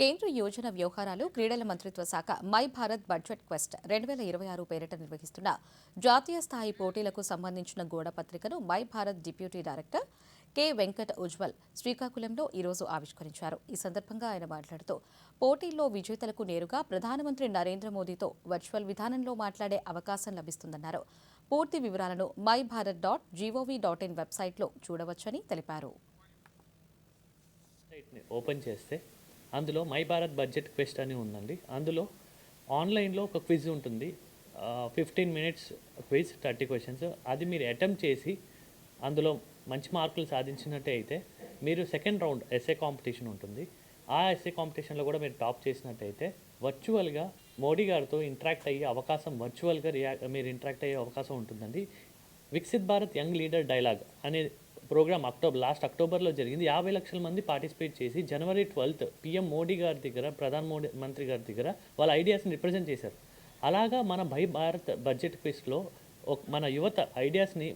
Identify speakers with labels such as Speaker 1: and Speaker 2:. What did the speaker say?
Speaker 1: కేంద్ర యోజన వ్యవహారాలు క్రీడల మంత్రిత్వ శాఖ మై భారత్ బడ్జెట్ క్వెస్ట్ 2026 పేరిట నిర్వహిస్తున్న జాతీయ స్థాయి పోటీలకు సంబంధించిన గోడపత్రికను my Bharat deputy director K Venkata Ujjwal శ్రీకాకుళంలో ఈరోజు ఆవిష్కరించారు. ఈ సందర్భంగా ఆయన మాట్లాడుతూ పోటీల్లో విజేతలకు నేరుగా ప్రధానమంత్రి నరేంద్ర మోదీతో వర్చువల్ విధానంలో మాట్లాడే అవకాశం లభిస్తుందన్నారు. పూర్తి వివరాలను myBharat.gov.in వెబ్సైట్లో చూడవచ్చని తెలిపారు.
Speaker 2: ఓపెన్ చేస్తే అందులో మై భారత్ బడ్జెట్ క్వెస్ట్ అని ఉందండి. అందులో ఆన్లైన్లో ఒక క్విజ్ ఉంటుంది. 15 minutes క్విజ్, 30 questions. అది మీరు అటెంప్ట్ చేసి అందులో మంచి మార్కులు సాధించినట్టే అయితే మీరు సెకండ్ రౌండ్ ఎస్ఏ కాంపిటీషన్ ఉంటుంది. ఆ ఎస్ఏ కాంపిటీషన్లో కూడా మీరు టాప్ చేసినట్టయితే వర్చువల్గా మోడీ గారితో ఇంటరాక్ట్ అయ్యే అవకాశం, వర్చువల్గా మీరు ఇంటరాక్ట్ అయ్యే అవకాశం ఉంటుందండి. Viksit Bharat young leader dialogue అనే ప్రోగ్రామ్ లాస్ట్ అక్టోబర్లో జరిగింది. 50 లక్షల మంది పార్టిసిపేట్ చేసి జనవరి 12 పిఎం మోడీ గారి దగ్గర, ప్రధానమంత్రి గారి దగ్గర వాళ్ళ ఐడియాస్ని రిప్రజెంట్ చేశారు. అలాగా మన భారత్ బడ్జెట్ క్విజ్లో మన యువత ఐడియాస్ని